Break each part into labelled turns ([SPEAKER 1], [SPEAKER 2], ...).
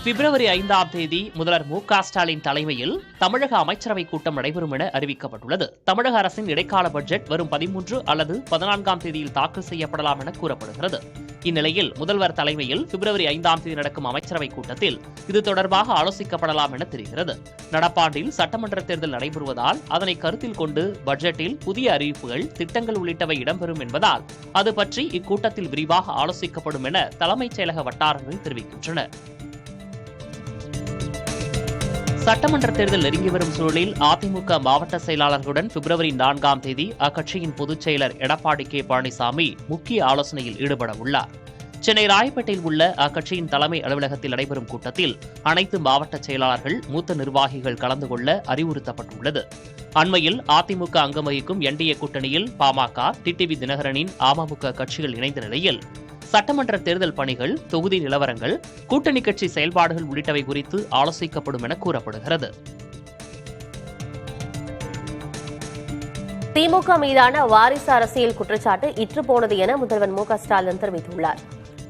[SPEAKER 1] பிப்ரவரி 5ஆம் தேதி முதல்வர் மு.க.ஸ்டாலின் தலைமையில் தமிழக அமைச்சரவை கூட்டம் நடைபெறும் என அறிவிக்கப்பட்டுள்ளது. தமிழக அரசின் இடைக்கால பட்ஜெட் வரும் 13 அல்லது 14ஆம் தேதியில் தாக்கல் செய்யப்படலாம் என கூறப்படுகிறது. இந்நிலையில் முதல்வர் தலைமையில் பிப்ரவரி 5ஆம் தேதி நடக்கும் அமைச்சரவை கூட்டத்தில் இது தொடர்பாக ஆலோசிக்கப்படலாம் என தெரிகிறது. நடப்பாண்டில் சட்டமன்ற தேர்தல் நடைபெறுவதால் அதனை கருத்தில் கொண்டு பட்ஜெட்டில் புதிய அறிவிப்புகள், திட்டங்கள் உள்ளிட்டவை இடம்பெறும் என்பதால் அது பற்றி இக்கூட்டத்தில் விரிவாக ஆலோசிக்கப்படும் என தலைமைச் செயலக வட்டாரங்கள் தெரிவிக்கின்றன. சட்டமன்ற தேர்தல் நெருங்கி வரும் சூழலில் அதிமுக மாவட்ட செயலாளர்களுடன் பிப்ரவரி 4ஆம் தேதி அக்கட்சியின் பொதுச் செயலர் எடப்பாடி கே. பழனிசாமி முக்கிய ஆலோசனையில் ஈடுபட உள்ளார். சென்னை ராயப்பேட்டையில் உள்ள அக்கட்சியின் தலைமை அலுவலகத்தில் நடைபெறும் கூட்டத்தில் அனைத்து மாவட்ட செயலாளர்கள், மூத்த நிர்வாகிகள் கலந்து கொள்ள அறிவுறுத்தப்பட்டுள்ளது. அண்மையில் அதிமுக அங்கம் வகிக்கும் என்டிஏ கூட்டணியில் பாமக, டிடிவி தினகரனின் அமமுக கட்சிகள் இணைந்த நிலையில் சட்டமன்ற தேர்தல் பணிகள், தொகுதி நிலவரங்கள், கூட்டணி கட்சி செயல்பாடுகள் உள்ளிட்டவை குறித்து ஆலோசிக்கப்படும் என கூறப்படுகிறது.
[SPEAKER 2] திமுக மீதான வாரிசு அரசியல் குற்றச்சாட்டு இற்று போனது என முதல்வர் மு.க.ஸ்டாலின் தெரிவித்துள்ளார்.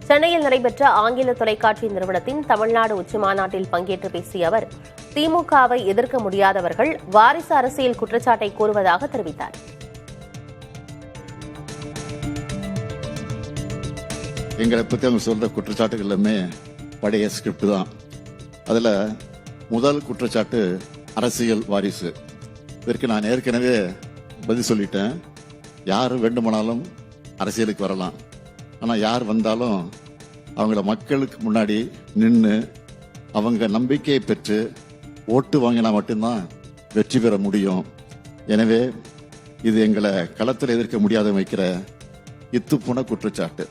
[SPEAKER 2] சென்னையில் நடைபெற்ற ஆங்கில தொலைக்காட்சி நிறுவனத்தின் தமிழ்நாடு உச்சிமாநாட்டில் பங்கேற்று பேசிய அவர், திமுகவை எதிர்க்க முடியாதவர்கள் வாரிசு அரசியல் குற்றச்சாட்டை கூறுவதாக தெரிவித்தார்.
[SPEAKER 3] எங்களை பற்றி அவங்க சொல்ற குற்றச்சாட்டுகள் எல்லாமே பழைய ஸ்கிரிப்ட் தான். அதில் முதல் குற்றச்சாட்டு அரசியல் வாரிசு. இதற்கு நான் ஏற்கனவே பதில் சொல்லிட்டேன். யார் வேண்டுமானாலும் அரசியலுக்கு வரலாம். ஆனால் யார் வந்தாலும் அவங்கள மக்களுக்கு முன்னாடி நின்று அவங்க நம்பிக்கையை பெற்று ஓட்டு வாங்கினா மட்டும்தான் வெற்றி பெற முடியும். எனவே இது எங்களை களத்தில் எதிர்க்க முடியாத வைக்கிற இத்துப்போன குற்றச்சாட்டு.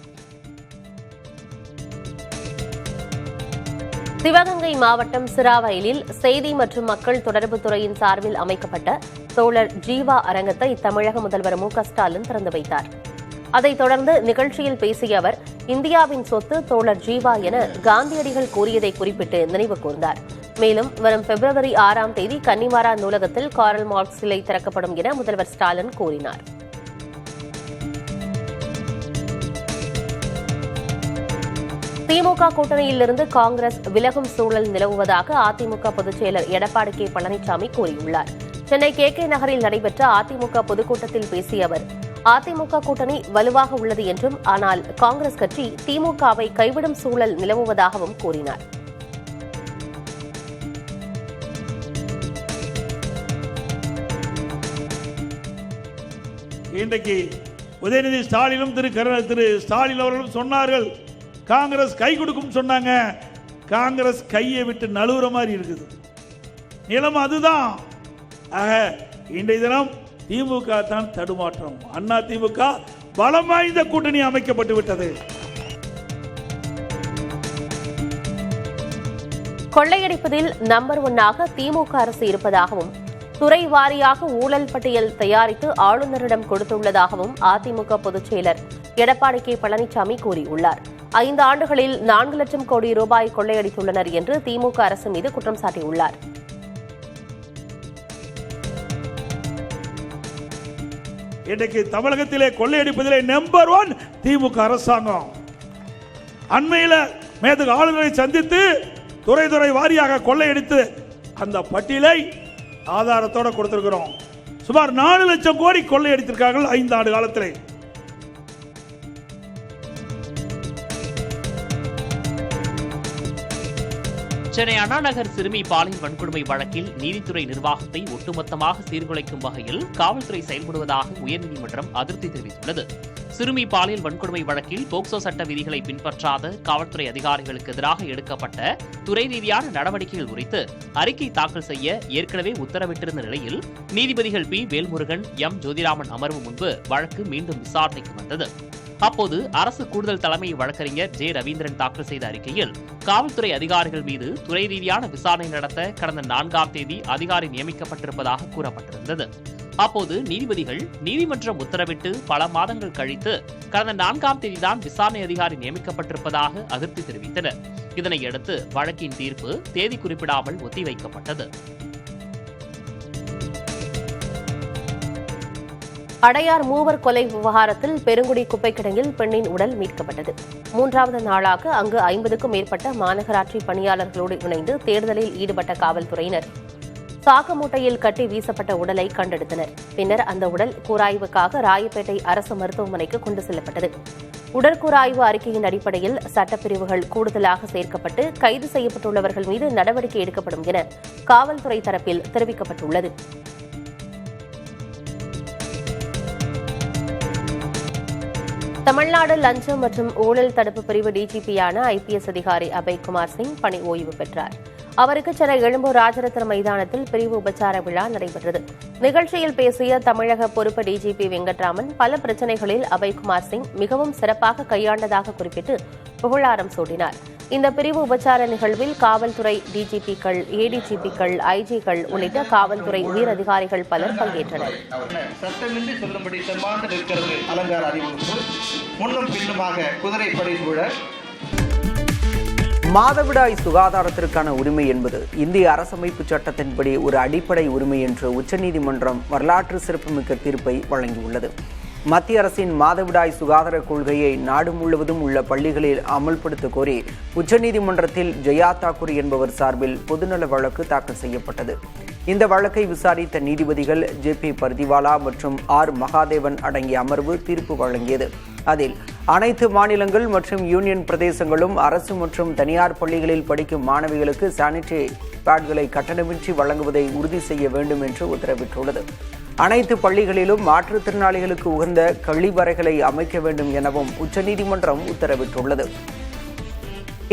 [SPEAKER 2] சிவகங்கை மாவட்டம் சிராவயலில் செய்தி மற்றும் மக்கள் தொடர்பு துறையின் சார்பில் அமைக்கப்பட்ட தோழர் ஜீவா அரங்கத்தை தமிழக முதல்வர் மு.க.ஸ்டாலின் திறந்து வைத்தார். அதைத் தொடர்ந்து நிகழ்ச்சியில் பேசிய அவர், இந்தியாவின் சொத்து தோழர் ஜீவா என காந்தியடிகள் கூறியதை குறிப்பிட்டு நினைவு கூர்ந்தார். மேலும் வரும் பிப்ரவரி 6ஆம் தேதி கன்னிமாரா நூலகத்தில் காரல் மார்க்ஸ் சிலை திறக்கப்படும் என முதல்வர் ஸ்டாலின் கூறினார். திமுக கூட்டணியிலிருந்து காங்கிரஸ் விலகும் சூழல் நிலவுவதாக அதிமுக பொதுச் செயலர் எடப்பாடி கே. பழனிசாமி கூறியுள்ளார். சென்னை கே.கே. நகரில் நடைபெற்ற அதிமுக பொதுக்கூட்டத்தில் பேசிய அவர், அதிமுக கூட்டணி வலுவாக உள்ளது என்றும், ஆனால் காங்கிரஸ் கட்சி திமுகவை கைவிடும் சூழல் நிலவுவதாகவும் கூறினார்.
[SPEAKER 4] இன்றைக்கு உதயநிதி ஸ்டாலினும் திரு ஸ்டாலின் அவர்களும் சொன்னார்கள், காங்கிரஸ் கை கொடுக்கும் சொன்னாங்க. காங்கிரஸ் கையை விட்டு நழுவுற மாதிரி இருக்குது. நிலம் அதுதான். ஆக இன்றைய தினம் திமுக தான் தடுமாற்றம். அண்ணா திமுக பலம் வாய்ந்த கூட்டணி அமைக்கப்பட்டு விட்டது.
[SPEAKER 2] கொள்ளையடிப்பதில் நம்பர் 1ஆக திமுக அரசு இருப்பதாகவும், துறை வாரியாக ஊழல் பட்டியல் தயாரித்து ஆளுநரிடம் கொடுத்துள்ளதாகவும் அதிமுக பொதுச் செயலர் எடப்பாடி கே. பழனிசாமி கூறியுள்ளார். 5 ஆண்டுகளில் 4 லட்சம் கோடி ரூபாய் கொள்ளையடித்துள்ளனர் என்று திமுக அரசு மீது குற்றம் சாட்டியுள்ளார்.
[SPEAKER 4] இன்றைக்கு தமிழகத்திலே கொள்ளையடிப்பதிலே நம்பர் 1 திமுக அரசாங்கம். அண்மையில் மேதகு ஆளுநரை சந்தித்து துறை வாரியாக கொள்ளையடித்து அந்த பட்டியலை ஆதாரத்தோடு கொடுத்திருக்கிறோம். சுமார் 4 லட்சம் கோடி கொள்ளையடித்திருக்கார்கள் 5 ஆண்டு காலத்திலே.
[SPEAKER 1] சென்னை அண்ணாநகர் சிறுமி பாலியல் வன்கொடுமை வழக்கில் நீதித்துறை நிர்வாகத்தை ஒட்டுமொத்தமாக சீர்குலைக்கும் வகையில் காவல்துறை செயல்படுவதாக உயர்நீதிமன்றம் அதிருப்தி தெரிவித்துள்ளது. சிறுமி பாலியல் வன்கொடுமை வழக்கில் போக்சோ சட்ட விதிகளை பின்பற்றாத காவல்துறை அதிகாரிகளுக்கு எதிராக எடுக்கப்பட்ட துறை ரீதியான நடவடிக்கைகள் குறித்து அறிக்கை தாக்கல் செய்ய ஏற்கனவே உத்தரவிட்டிருந்த நிலையில் நீதிபதிகள் பி. வேல்முருகன், எம். ஜோதிராமன் அமர்வு முன்பு வழக்கு மீண்டும் விசாரணைக்கு வந்தது. அப்போது அரசு கூடுதல் தலைமை வழக்கறிஞர் ஜே. ரவீந்திரன் தாக்கல் செய்த அறிக்கையில் காவல்துறை அதிகாரிகள் மீது துறை ரீதியான விசாரணை நடத்த கடந்த 4ஆம் தேதி அதிகாரி நியமிக்கப்பட்டிருப்பதாக கூறப்பட்டிருந்தது. அப்போது நீதிபதிகள் நீதிமன்றம் உத்தரவிட்டு பல மாதங்கள் கழித்து கடந்த 4ஆம் தேதிதான் விசாரணை அதிகாரி நியமிக்கப்பட்டிருப்பதாக அதிருப்தி தெரிவித்தனர். இதனையடுத்து வழக்கின் தீர்ப்பு தேதி குறிப்பிடாமல் ஒத்திவைக்கப்பட்டது.
[SPEAKER 2] அடையார் மூவர் கொலை விவகாரத்தில் பெருங்குடி குப்பை கிடங்கில் பெண்ணின் உடல் மீட்கப்பட்டது. 3வது நாளாக அங்கு 50க்கும் மேற்பட்ட மாநகராட்சி பணியாளர்களோடு இணைந்து தேடுதலில் ஈடுபட்ட காவல்துறையினர் சாக்கு மூட்டையில் கட்டி வீசப்பட்ட உடலை கண்டெடுத்தனர். பின்னர் அந்த உடல் கூராய்வுக்காக ராயப்பேட்டை அரசு மருத்துவமனைக்கு கொண்டு செல்லப்பட்டது. உடற்கூராய்வு அறிக்கையின் அடிப்படையில் சட்டப்பிரிவுகள் கூடுதலாக சேர்க்கப்பட்டு கைது செய்யப்பட்டுள்ளவர்கள் மீது நடவடிக்கை எடுக்கப்படும் என காவல்துறை தரப்பில் தெரிவிக்கப்பட்டுள்ளது. தமிழ்நாடு லஞ்சம் மற்றும் ஊழல் தடுப்பு பிரிவு டிஜிபியான ஐபிஎஸ் அதிகாரி அபய்குமார் சிங் பணி ஓய்வு பெற்றார். அவருக்கு சென்னை எழும்பூர் ராஜரத்ன மைதானத்தில் பிரிவு உபச்சார விழா நடைபெற்றது. நிகழ்ச்சியில் பேசிய தமிழக பொறுப்பு டிஜிபி வெங்கட்ராமன் பல பிரச்சினைகளில் அபய்குமார் சிங் மிகவும் சிறப்பாக கையாண்டதாக குறிப்பிட்டு புகழாரம் சூட்டினார். இந்த பிரிவு உபச்சார நிகழ்வில் காவல்துறை டிஜிபிக்கள், ஏடிஜிபிக்கள், ஐஜிகள் உள்ளிட்ட காவல்துறை உயர் அதிகாரிகள் பலர் பங்கேற்றனர்.
[SPEAKER 5] சட்டமின்றி சொல்லும்படி செம்மாந்து நிற்கிறது அலங்கார அறிவிப்பு முன்னும் பின்னுமாக குதிரைப்படை சூழ.
[SPEAKER 6] மாதவிடாய் சுகாதாரத்திற்கான உரிமை என்பது இந்திய அரசமைப்பு சட்டத்தின்படி ஒரு அடிப்படை உரிமை என்று உச்சநீதிமன்றம் வரலாற்று சிறப்புமிக்க தீர்ப்பை வழங்கியுள்ளது. மத்திய அரசின் மாதவிடாய் சுகாதார கொள்கையை நாடு முழுவதும் உள்ள பள்ளிகளில் அமல்படுத்த கோரி உச்சநீதிமன்றத்தில் ஜெயா தாக்கூர் என்பவர் சார்பில் பொதுநல வழக்கு தாக்கல் செய்யப்பட்டது. இந்த வழக்கை விசாரித்த நீதிபதிகள் ஜே.பி. பர்திவாலா மற்றும் ஆர். மகாதேவன் அடங்கிய அமர்வு தீர்ப்பு வழங்கியது. அதில் அனைத்து மாநிலங்கள் மற்றும் யூனியன் பிரதேசங்களும் அரசு மற்றும் தனியார் பள்ளிகளில் படிக்கும் மாணவிகளுக்கு சானிட்டரி பேட்களை கட்டணமின்றி வழங்குவதை உறுதி செய்ய வேண்டும் என்று உத்தரவிட்டுள்ளது. அனைத்து பள்ளிகளிலும் மாற்றுத்திறனாளிகளுக்கு உகந்த கழிவறைகளை அமைக்க வேண்டும் எனவும் உச்சநீதிமன்றம் உத்தரவிட்டுள்ளது.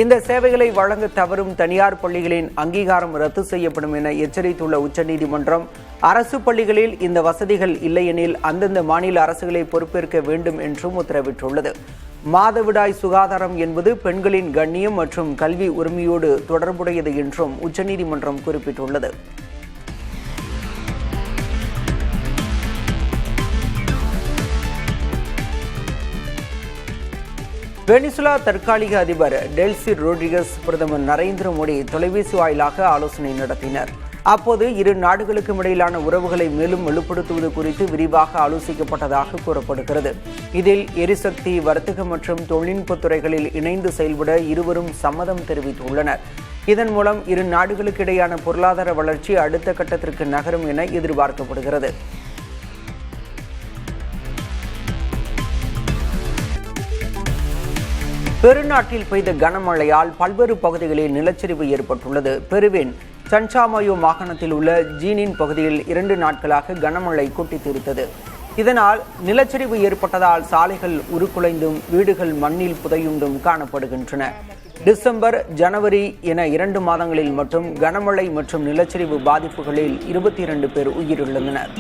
[SPEAKER 6] இந்த சேவைகளை வழங்க தவறும் தனியார் பள்ளிகளின் அங்கீகாரம் ரத்து செய்யப்படும் என எச்சரித்துள்ள உச்சநீதிமன்றம் அரசு பள்ளிகளில் இந்த வசதிகள் இல்லையெனில் அந்தந்த மாநில அரசுகளை பொறுப்பேற்க வேண்டும் என்றும் உத்தரவிட்டுள்ளது. மாதவிடாய் சுகாதாரம் என்பது பெண்களின் கண்ணியம் மற்றும் கல்வி உரிமையோடு தொடர்புடையது என்றும் உச்சநீதிமன்றம் குறிப்பிட்டுள்ளது. வெனிசுலா தற்காலிக அதிபர் டெல்சி ரோட்ரிகஸ் பிரதமர் நரேந்திர மோடி தொலைபேசி வாயிலாக ஆலோசனை நடத்தினர். அப்போது இரு நாடுகளுக்கும் இடையிலான உறவுகளை மேலும் வலுப்படுத்துவது குறித்து விரிவாக ஆலோசிக்கப்பட்டதாக கூறப்படுகிறது. இதில் எரிசக்தி, வர்த்தகம் மற்றும் தொழில்நுட்ப துறைகளில் இணைந்து செயல்பட இருவரும் சம்மதம் தெரிவித்துள்ளனர். இதன் மூலம் இரு நாடுகளுக்கு இடையான பொருளாதார வளர்ச்சி அடுத்த கட்டத்திற்கு நகரும் என எதிர்பார்க்கப்படுகிறது. பெருநாட்டில் பெய்த கனமழையால் பல்வேறு பகுதிகளில் நிலச்சரிவு ஏற்பட்டுள்ளது. பெருவின் சன்சாமயோ மாகாணத்தில் உள்ள ஜீனின் பகுதியில் 2 நாட்களாக கனமழை கொட்டி தீர்த்தது. இதனால் நிலச்சரிவு ஏற்பட்டதால் சாலைகள் உருக்குலைந்தும் வீடுகள் மண்ணில் புதையுண்டும் காணப்படுகின்றன. டிசம்பர், ஜனவரி என 2 மாதங்களில் மட்டும் கனமழை மற்றும் நிலச்சரிவு பாதிப்புகளில் 22 பேர் உயிரிழந்தனர்.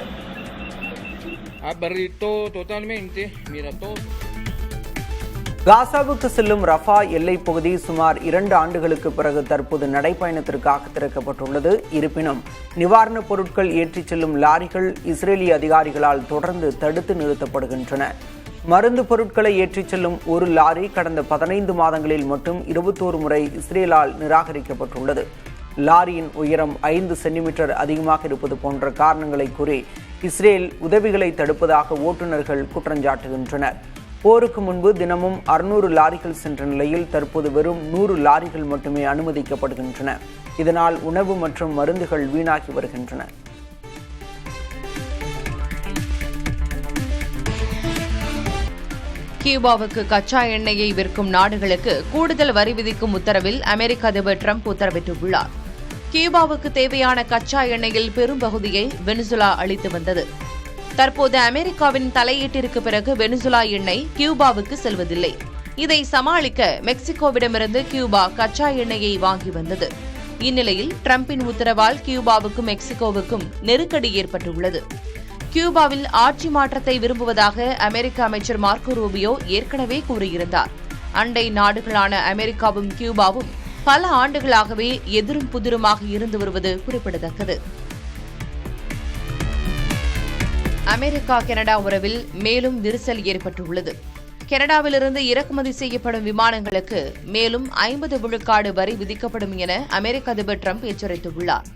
[SPEAKER 6] காசாவுக்கு செல்லும் ரஃபா எல்லைப் பகுதி சுமார் 2 ஆண்டுகளுக்கு பிறகு தற்போது நடைப்பயணத்திற்காக திறக்கப்பட்டுள்ளது. இருப்பினும் நிவாரணப் பொருட்கள் ஏற்றிச் செல்லும் லாரிகள் இஸ்ரேலிய அதிகாரிகளால் தொடர்ந்து தடுத்து நிறுத்தப்படுகின்றன. மருந்து பொருட்களை ஏற்றிச் செல்லும் ஒரு லாரி கடந்த 15 மாதங்களில் மட்டும் 21 முறை இஸ்ரேலால் நிராகரிக்கப்பட்டுள்ளது. லாரியின் உயரம் 5 சென்டிமீட்டர் அதிகமாக இருப்பது போன்ற காரணங்களை கூறி இஸ்ரேல் உதவிகளை தடுப்பதாக ஓட்டுநர்கள் குற்றஞ்சாட்டுகின்றனர். போருக்கு முன்பு தினமும் 600 லாரிகள் சென்ற நிலையில் தற்போது வெறும் 100 லாரிகள் மட்டுமே அனுமதிக்கப்படுகின்றன. இதனால் உணவு மற்றும் மருந்துகள் வீணாகி வருகின்றன.
[SPEAKER 7] கியூபாவுக்கு கச்சா எண்ணெயை விற்கும் நாடுகளுக்கு கூடுதல் வரி விதிக்கும் உத்தரவில் அமெரிக்க அதிபர் டிரம்ப் உத்தரவிட்டுள்ளார். கியூபாவுக்கு தேவையான கச்சா எண்ணெயில் பெரும்பகுதியை வெனிசுலா அளித்து வந்தது. தற்போது அமெரிக்காவின் தலையீட்டிற்கு பிறகு வெனிசுலா எண்ணெய் கியூபாவுக்கு செல்வதில்லை. இதை சமாளிக்க மெக்சிகோவிடமிருந்து கியூபா கச்சா எண்ணெயை வாங்கி வந்தது. இந்நிலையில் டிரம்பின் உத்தரவால் கியூபாவுக்கும் மெக்சிகோவுக்கும் நெருக்கடி ஏற்பட்டுள்ளது. கியூபாவில் ஆட்சி மாற்றத்தை விரும்புவதாக அமெரிக்க அமைச்சர் மார்க்கோ ரூபியோ ஏற்கனவே கூறியிருந்தார். அண்டை நாடுகளான அமெரிக்காவும் கியூபாவும் பல ஆண்டுகளாகவே எதிரும் புதிருமாக இருந்து வருவது குறிப்பிடத்தக்கது. அமெரிக்கா கனடா உறவில் மேலும் விரிசல் ஏற்பட்டுள்ளது. கனடாவிலிருந்து இறக்குமதி செய்யப்படும் விமானங்களுக்கு மேலும் 50 விழுக்காடு வரி விதிக்கப்படும் என அமெரிக்க அதிபர் டிரம்ப் எச்சரித்துள்ளார்.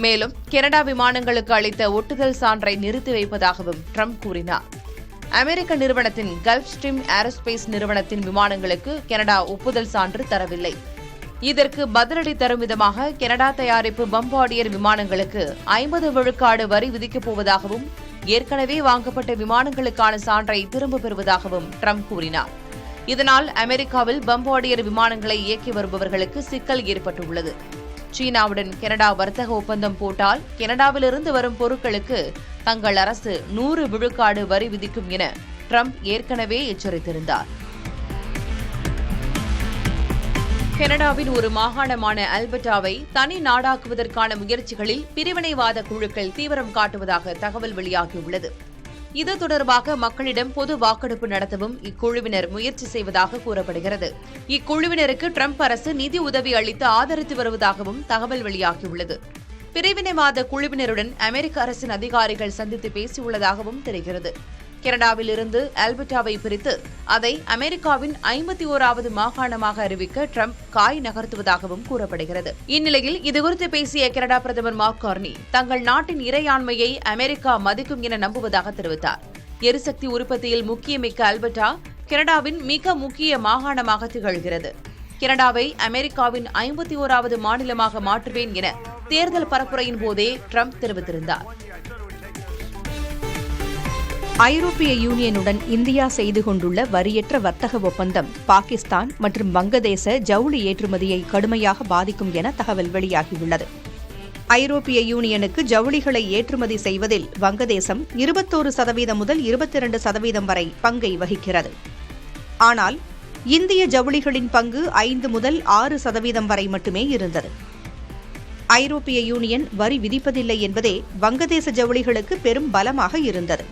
[SPEAKER 7] மேலும் கனடா விமானங்களுக்கு அளித்த ஒட்டுதல் சான்றை நிறுத்தி வைப்பதாகவும் டிரம்ப் கூறினார். அமெரிக்க நிறுவனத்தின் கல்ஃப் ஸ்ட்ரீம் ஏரோஸ்பேஸ் நிறுவனத்தின் விமானங்களுக்கு கனடா ஒப்புதல் சான்று தரவில்லை. இதற்கு பதிலடி தரும் விதமாக கனடா தயாரிப்பு பம்பார்டியர் விமானங்களுக்கு 50 விழுக்காடு வரி விதிக்கப் போவதாகவும் ஏற்கனவே வாங்கப்பட்ட விமானங்களுக்கான சான்றை திரும்பப் பெறுவதாகவும் ட்ரம்ப் கூறினார். இதனால் அமெரிக்காவில் பம்பார்டியர் விமானங்களை இயக்கி வருபவர்களுக்கு சிக்கல் ஏற்பட்டுள்ளது. சீனாவுடன் கனடா வர்த்தக ஒப்பந்தம் போட்டால் கனடாவிலிருந்து வரும் பொருட்களுக்கு தங்கள் அரசு 100 விழுக்காடு வரி விதிக்கும் என ட்ரம்ப் ஏற்கனவே எச்சரித்திருந்தார். கனடாவின் ஒரு மாகாணமான அல்பர்டாவை தனி நாடாக்குவதற்கான முயற்சிகளில் பிரிவினைவாத குழுக்கள் தீவிரம் காட்டுவதாக தகவல் வெளியாகியுள்ளது. இது தொடர்பாக மக்களிடம் பொது வாக்கெடுப்பு நடத்தவும் இக்குழுவினர் முயற்சி செய்வதாக கூறப்படுகிறது. இக்குழுவினருக்கு ட்ரம்ப் அரசு நிதி உதவி அளித்து ஆதரித்து வருவதாகவும் தகவல் வெளியாகியுள்ளது. பிரிவினைவாத குழுவினருடன் அமெரிக்க அரசின் அதிகாரிகள் சந்தித்து பேசியுள்ளதாகவும் தெரிகிறது. கனடாவில் இருந்து அல்பர்டாவை பிரித்து அதை அமெரிக்காவின் 51வது மாகாணமாக அறிவிக்க ட்ரம்ப் காய் நகர்த்துவதாகவும் கூறப்படுகிறது. இந்நிலையில் இதுகுறித்து பேசிய கனடா பிரதமர் மார்க் கார்னி தங்கள் நாட்டின் இறையாண்மையை அமெரிக்கா மதிக்கும் என நம்புவதாக தெரிவித்தார். எரிசக்தி உற்பத்தியில் முக்கியமிக்க அல்பர்டா கனடாவின் மிக முக்கிய மாகாணமாக திகழ்கிறது. கனடாவை அமெரிக்காவின் 51வது மாநிலமாக மாற்றுவேன் என தேர்தல் பரப்புரையின் போதே ட்ரம்ப் தெரிவித்திருந்தார்.
[SPEAKER 8] ஐரோப்பிய யூனியனுடன் இந்தியா செய்து கொண்டுள்ள வரியற்ற வர்த்தக ஒப்பந்தம் பாகிஸ்தான் மற்றும் வங்கதேச ஜவுளி ஏற்றுமதியை கடுமையாக பாதிக்கும் என தகவல் வெளியாகியுள்ளது. ஐரோப்பிய யூனியனுக்கு ஜவுளிகளை ஏற்றுமதி செய்வதில் வங்கதேசம் 21% முதல் 22% வரை பங்கை வகிக்கிறது. ஆனால் இந்திய ஜவுளிகளின் பங்கு 5 முதல் 6% வரை மட்டுமே இருந்தது. ஐரோப்பிய யூனியன் வரி விதிப்பதில்லை என்பதே வங்கதேச ஜவுளிகளுக்கு பெரும் பலமாக இருந்தது.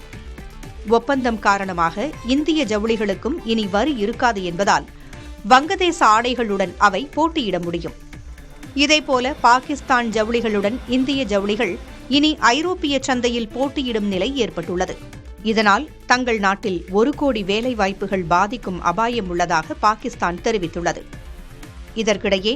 [SPEAKER 8] ஒப்பந்தம் காரணமாக இந்திய ஜவுளிகளுக்கும் இனி வரி இருக்காது என்பதால் வங்கதேச ஆடைகளுடன் அவை போட்டியிட முடியும். இதேபோல பாகிஸ்தான் ஜவுளிகளுடன் இந்திய ஜவுளிகள் இனி ஐரோப்பிய சந்தையில் போட்டியிடும் நிலை ஏற்பட்டுள்ளது. இதனால் தங்கள் நாட்டில் 1 கோடி வேலைவாய்ப்புகள் பாதிக்கும் அபாயம் உள்ளதாக பாகிஸ்தான் தெரிவித்துள்ளது. இதற்கிடையே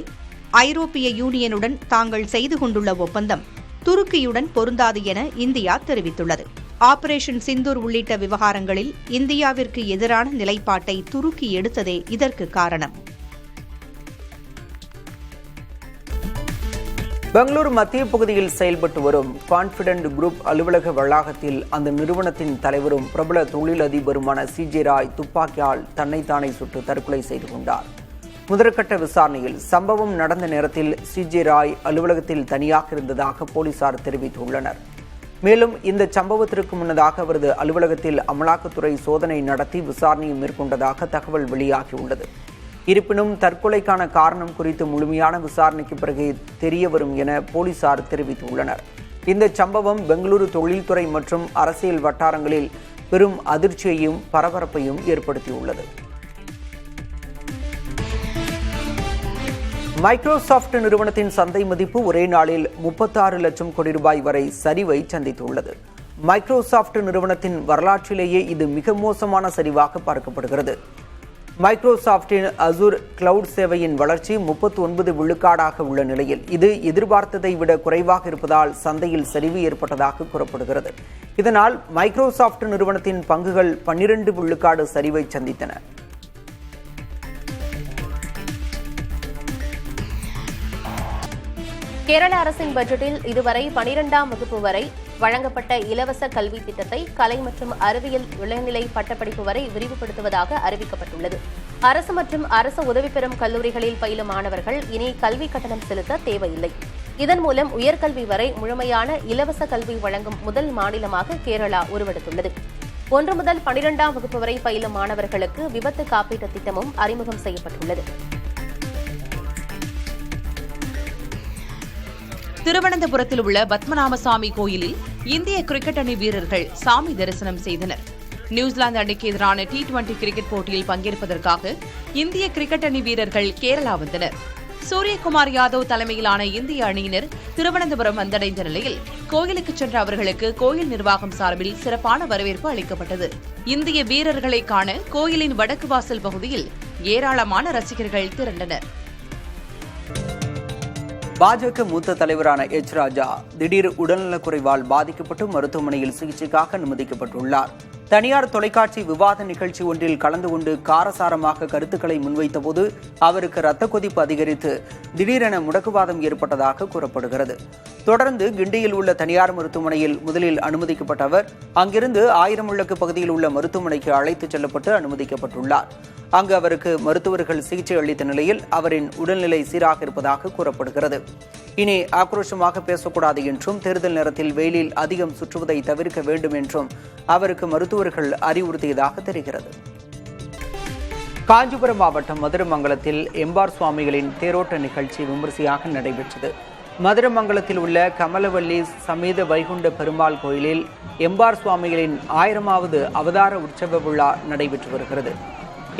[SPEAKER 8] ஐரோப்பிய யூனியனுடன் தாங்கள் செய்து கொண்டுள்ள ஒப்பந்தம் துருக்கியுடன் பொருந்தாது என இந்தியா தெரிவித்துள்ளது. ஆபரேஷன் சிந்தூர் உள்ளிட்ட விவகாரங்களில் இந்தியாவிற்கு எதிரான நிலைப்பாட்டை துருக்கி எடுத்ததே இதற்கு காரணம்.
[SPEAKER 6] பெங்களூரு மத்திய பகுதியில் செயல்பட்டு வரும் கான்பிடென்ட் குரூப் அலுவலக வளாகத்தில் அந்த நிறுவனத்தின் தலைவரும் பிரபல தொழிலதிபருமான CJ ராய் துப்பாக்கியால் தன்னைத்தானே சுட்டு தற்கொலை செய்து கொண்டார். முதற்கட்ட விசாரணையில் சம்பவம் நடந்த நேரத்தில் CJ ராய் அலுவலகத்தில் தனியாக இருந்ததாக போலீசார் தெரிவித்துள்ளனர். மேலும் இந்த சம்பவத்திற்கு முன்னதாக அவரது அலுவலகத்தில் அமலாக்கத்துறை சோதனை நடத்தி விசாரணையை மேற்கொண்டதாக தகவல் வெளியாகியுள்ளது. இருப்பினும் தற்கொலைக்கான காரணம் குறித்து முழுமையான விசாரணைக்கு பிறகு தெரியவரும் என போலீசார் தெரிவித்துள்ளனர். இந்த சம்பவம் பெங்களூரு தொழில்துறை மற்றும் அரசியல் வட்டாரங்களில் பெரும் அதிர்ச்சியையும் பரபரப்பையும் ஏற்படுத்தியுள்ளது. மைக்ரோசாஃப்ட் நிறுவனத்தின் சந்தை மதிப்பு ஒரே நாளில் 36 லட்சம் கோடி ரூபாய் வரை சரிவை சந்தித்துள்ளது. மைக்ரோசாஃப்ட் நிறுவனத்தின் வரலாற்றிலேயே இது மிக மோசமான சரிவாக பார்க்கப்படுகிறது. மைக்ரோசாஃப்டின் அசூர் கிளவுட் சேவையின் வளர்ச்சி 39 விழுக்காடாக உள்ள நிலையில் இது எதிர்பார்த்ததை விட குறைவாக இருப்பதால் சந்தையில் சரிவு ஏற்பட்டதாக கூறப்படுகிறது. இதனால் மைக்ரோசாஃப்ட் நிறுவனத்தின் பங்குகள் 12 விழுக்காடு சரிவை சந்தித்தன.
[SPEAKER 2] கேரள அரசின் பட்ஜெட்டில் இதுவரை 12ஆம் வகுப்பு வரை வழங்கப்பட்ட இலவச கல்வி திட்டத்தை கலை மற்றும் அறிவியல் இளநிலை பட்டப்படிப்பு வரை விரிவுபடுத்துவதாக அறிவிக்கப்பட்டுள்ளது. அரசு மற்றும் அரசு உதவி பெறும் கல்லூரிகளில் பயிலும் மாணவர்கள் இனி கல்வி கட்டணம் செலுத்த தேவையில்லை. இதன் மூலம் உயர்கல்வி வரை முழுமையான இலவச கல்வி வழங்கும் முதல் மாநிலமாக கேரளா உருவெடுத்துள்ளது. 1 முதல் 12ஆம் வகுப்பு வரை பயிலும் மாணவர்களுக்கு விபத்து காப்பீட்டு திட்டமும் அறிமுகம் செய்யப்பட்டுள்ளது.
[SPEAKER 7] திருவனந்தபுரத்தில் உள்ள பத்மநாபசாமி கோயிலில் இந்திய கிரிக்கெட் அணி வீரர்கள் சாமி தரிசனம் செய்தனர். நியூசிலாந்து அணிக்கு எதிரான T20 கிரிக்கெட் போட்டியில் பங்கேற்பதற்காக இந்திய கிரிக்கெட் அணி வீரர்கள் கேரளா வந்தனர். சூரியகுமார் யாதவ் தலைமையிலான இந்திய அணியினர் திருவனந்தபுரம் வந்தடைந்த நிலையில் கோயிலுக்கு சென்ற அவர்களுக்கு கோயில் நிர்வாகம் சார்பில் சிறப்பான வரவேற்பு அளிக்கப்பட்டது. இந்திய வீரர்களை காண கோயிலின் வடக்கு வாசல் பகுதியில் ஏராளமான ரசிகர்கள் திரண்டனர்.
[SPEAKER 6] பாஜக மூத்த தலைவரான ராஜா திடீர் உடல்நலக்குறைவால் பாதிக்கப்பட்டு மருத்துவமனையில் சிகிச்சைக்காக அனுமதிக்கப்பட்டுள்ளார். தனியார் தொலைக்காட்சி விவாத நிகழ்ச்சி ஒன்றில் கலந்து கொண்டு காரசாரமாக கருத்துக்களை முன்வைத்தபோது அவருக்கு இரத்த கொதிப்பு அதிகரித்து திடீரென முடக்குவாதம் ஏற்பட்டதாக கூறப்படுகிறது. தொடர்ந்து கிண்டியில் உள்ள தனியார் மருத்துவமனையில் முதலில் அனுமதிக்கப்பட்ட அவர் அங்கிருந்து 1000 விளக்கு பகுதியில் உள்ள மருத்துவமனைக்கு அழைத்துச் செல்லப்பட்டு அனுமதிக்கப்பட்டுள்ளார். அங்கு அவருக்கு மருத்துவர்கள் சிகிச்சை அளித்த நிலையில் அவரின் உடல்நிலை சீராக இருப்பதாக கூறப்படுகிறது. இனி ஆக்ரோஷமாக பேசக்கூடாது என்றும் தேர்தல் நேரத்தில் வெயிலில் அதிகம் சுற்றுவதை தவிர்க்க வேண்டும் என்றும் அவருக்கு மருத்துவர்கள் அறிவுறுத்தியதாக தெரிகிறது. காஞ்சிபுரம் மாவட்டம் மதுரமங்கலத்தில் எம்பார் சுவாமிகளின் தேரோட்ட நிகழ்ச்சி விமரிசையாக நடைபெற்றது. மதுரமங்கலத்தில் உள்ள கமலவல்லி சமேத வைகுண்ட பெருமாள் கோயிலில் எம்பார் சுவாமிகளின் 1000வது அவதார உற்சவ விழா நடைபெற்று வருகிறது.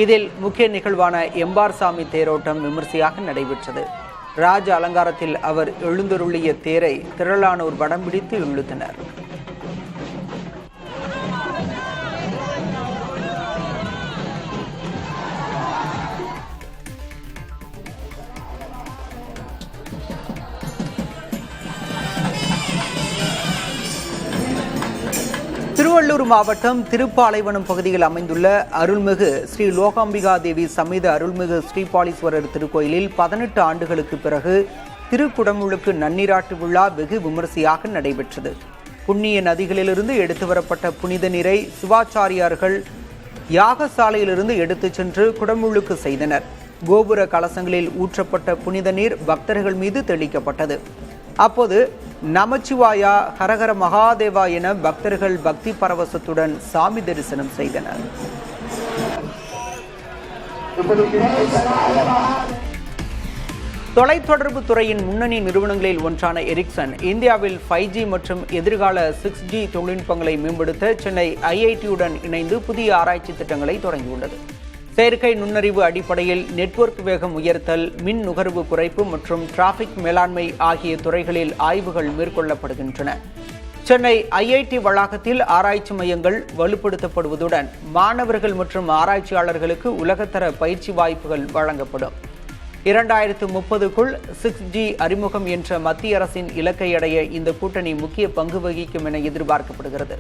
[SPEAKER 6] இதில் முக்கிய நிகழ்வான எம்பார் சாமி தேரோட்டம் விமரிசையாக நடைபெற்றது. ராஜ அலங்காரத்தில் அவர் எழுந்தருளிய தேரை திரளானோர் வடம் பிடித்து இழுத்தனர். திருவள்ளூர் மாவட்டம் திருப்பாலைவனம் பகுதியில் அமைந்துள்ள அருள்மிகு ஸ்ரீ லோகாம்பிகா தேவி சமேத அருள்மிகு ஸ்ரீபாலீஸ்வரர் திருக்கோயிலில் 18 ஆண்டுகளுக்கு பிறகு திருக்குடமுழுக்கு நன்னீராட்டு விழா வெகு விமரிசையாக நடைபெற்றது. புண்ணிய நதிகளிலிருந்து எடுத்து வரப்பட்ட புனித நீரை சிவாச்சாரியார்கள் யாகசாலையிலிருந்து எடுத்துச் சென்று குடமுழுக்கு செய்தனர். கோபுர கலசங்களில் ஊற்றப்பட்ட புனித நீர் பக்தர்கள் மீது தெளிக்கப்பட்டது. அப்போது நமச்சிவாயா ஹரஹர மகாதேவா என பக்தர்கள் பக்தி பரவசத்துடன் சாமி தரிசனம் செய்தனர். தொலைத்தொடர்பு துறையின் முன்னணி நிறுவனங்களில் ஒன்றான எரிக்சன் இந்தியாவில் 5G மற்றும் எதிர்கால 6G தொழில்நுட்பங்களை மேம்படுத்த சென்னை IIT-உடன் இணைந்து புதிய ஆராய்ச்சி திட்டங்களை தொடங்கியுள்ளது. செயற்கை நுண்ணறிவு அடிப்படையில் நெட்வொர்க் வேகம் உயர்த்தல், மின் நுகர்வு குறைப்பு மற்றும் டிராபிக் மேலாண்மை ஆகிய துறைகளில் ஆய்வுகள் மேற்கொள்ளப்படுகின்றன. சென்னை IIT வளாகத்தில் ஆராய்ச்சி மையங்கள் வலுப்படுத்தப்படுவதுடன் மாணவர்கள் மற்றும் ஆராய்ச்சியாளர்களுக்கு உலகத்தர பயிற்சி வாய்ப்புகள் வழங்கப்படும். 2030க்குள் 6G அறிமுகம் என்ற மத்திய அரசின் இலக்கை அடைய இந்த கூட்டணி முக்கிய பங்கு வகிக்கும் என எதிர்பார்க்கப்படுகிறது.